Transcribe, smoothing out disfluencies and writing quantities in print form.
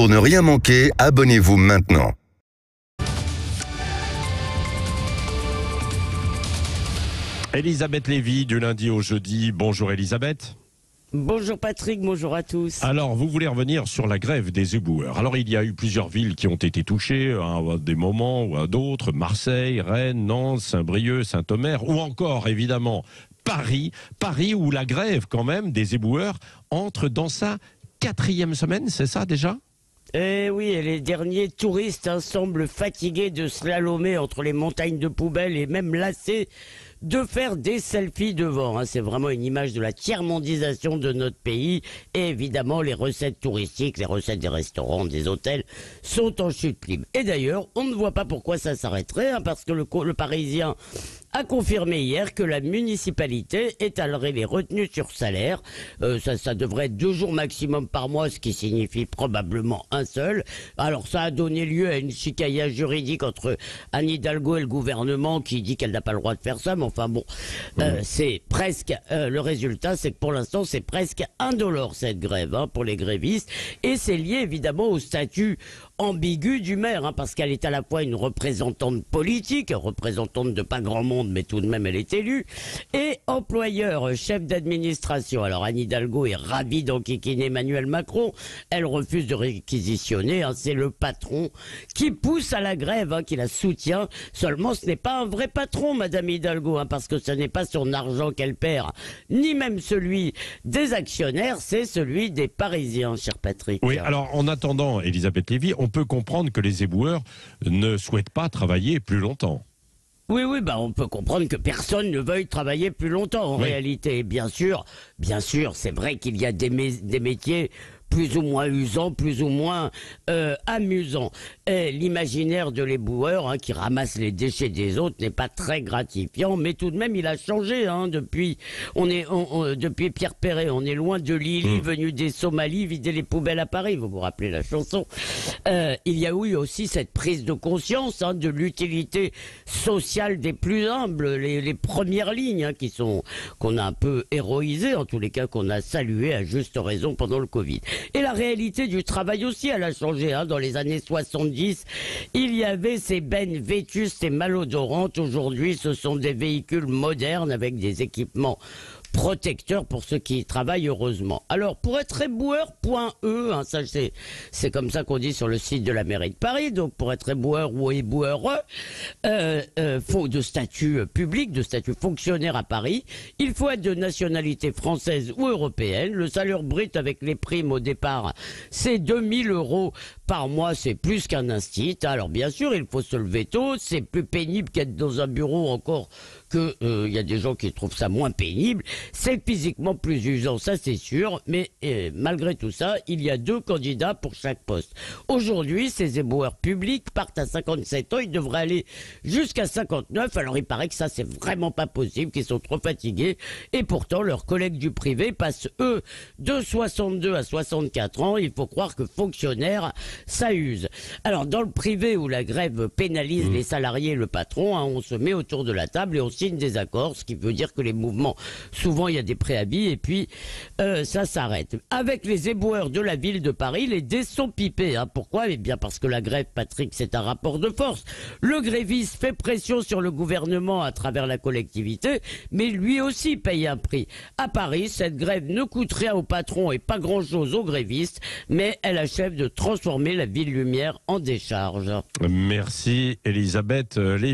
Pour ne rien manquer, abonnez-vous maintenant. Elisabeth Lévy, du lundi au jeudi. Bonjour Elisabeth. Bonjour Patrick, bonjour à tous. Alors, vous voulez revenir sur la grève des éboueurs. Alors, il y a eu plusieurs villes qui ont été touchées à des moments ou à d'autres. Marseille, Rennes, Nantes, Saint-Brieuc, Saint-Omer ou encore, évidemment, Paris. Paris où la grève, quand même, des éboueurs entre dans sa 4e semaine, c'est ça déjà ? Eh oui, et les derniers touristes semblent fatigués de slalomer entre les montagnes de poubelles et même lassés de faire des selfies devant. C'est vraiment une image de la tiers-mondisation de notre pays. Et évidemment, les recettes touristiques, les recettes des restaurants, des hôtels sont en chute libre. Et d'ailleurs, on ne voit pas pourquoi ça s'arrêterait, parce que le Parisien a confirmé hier que la municipalité étalerait les retenues sur salaire. Ça devrait être 2 jours maximum par mois, ce qui signifie probablement un seul. Alors ça a donné lieu à une chicaillage juridique entre Anne Hidalgo et le gouvernement qui dit qu'elle n'a pas le droit de faire ça, mais enfin bon, c'est presque, le résultat c'est que pour l'instant c'est presque indolore cette grève pour les grévistes, et c'est lié évidemment au statut ambigu du maire, parce qu'elle est à la fois une représentante politique, représentante de pas grand monde, mais tout de même elle est élue, et employeur, chef d'administration. Alors Anne Hidalgo est ravie d'enquiquiner Emmanuel Macron, elle refuse de réquisitionner, c'est le patron qui pousse à la grève, qui la soutient. Seulement ce n'est pas un vrai patron, Madame Hidalgo, parce que ce n'est pas son argent qu'elle perd, ni même celui des actionnaires, c'est celui des Parisiens, cher Patrick. Oui, alors en attendant, Elisabeth Lévy, on peut comprendre que les éboueurs ne souhaitent pas travailler plus longtemps. Oui, on peut comprendre que personne ne veuille travailler plus longtemps en réalité. Bien sûr, c'est vrai qu'il y a des métiers plus ou moins usants, plus ou moins amusants. L'imaginaire de l'éboueur qui ramasse les déchets des autres n'est pas très gratifiant, mais tout de même il a changé depuis depuis Pierre Perret. On est loin de Lily venu des Somalies vider les poubelles à Paris, vous vous rappelez la chanson. Il y a eu aussi cette prise de conscience de l'utilité sociale des plus humbles, les premières lignes qu'on a un peu héroïsées, en tous les cas qu'on a saluées à juste raison pendant le Covid. Et la réalité du travail aussi, elle a changé. Dans les années 70, il y avait ces bennes vétustes et malodorantes. Aujourd'hui, ce sont des véhicules modernes avec des équipements protecteurs pour ceux qui y travaillent, heureusement. Alors, pour être éboueur.e, ça c'est comme ça qu'on dit sur le site de la mairie de Paris, donc pour être éboueur ou éboueureux, faut de statut public, de statut fonctionnaire à Paris, il faut être de nationalité française ou européenne, le salaire brut avec les primes au départ, c'est 2000 € par mois, c'est plus qu'un instit. Alors bien sûr, il faut se lever tôt, c'est plus pénible qu'être dans un bureau encore que y a des gens qui trouvent ça moins pénible. C'est physiquement plus usant, ça c'est sûr, mais malgré tout ça, il y a 2 candidats pour chaque poste. Aujourd'hui, ces éboueurs publics partent à 57 ans, ils devraient aller jusqu'à 59, alors il paraît que ça c'est vraiment pas possible, qu'ils sont trop fatigués, et pourtant leurs collègues du privé passent eux de 62 à 64 ans, il faut croire que fonctionnaire, ça use. Alors dans le privé où la grève pénalise les salariés et le patron, on se met autour de la table et on signe des accords, ce qui veut dire que les mouvements, souvent il y a des préavis et puis ça s'arrête. Avec les éboueurs de la ville de Paris, les dés sont pipés. Pourquoi ? Eh bien parce que la grève, Patrick, c'est un rapport de force. Le gréviste fait pression sur le gouvernement à travers la collectivité, mais lui aussi paye un prix. À Paris, cette grève ne coûte rien au patron et pas grand-chose aux grévistes, mais elle achève de transformer la ville lumière en décharge. Merci Elisabeth Lévy.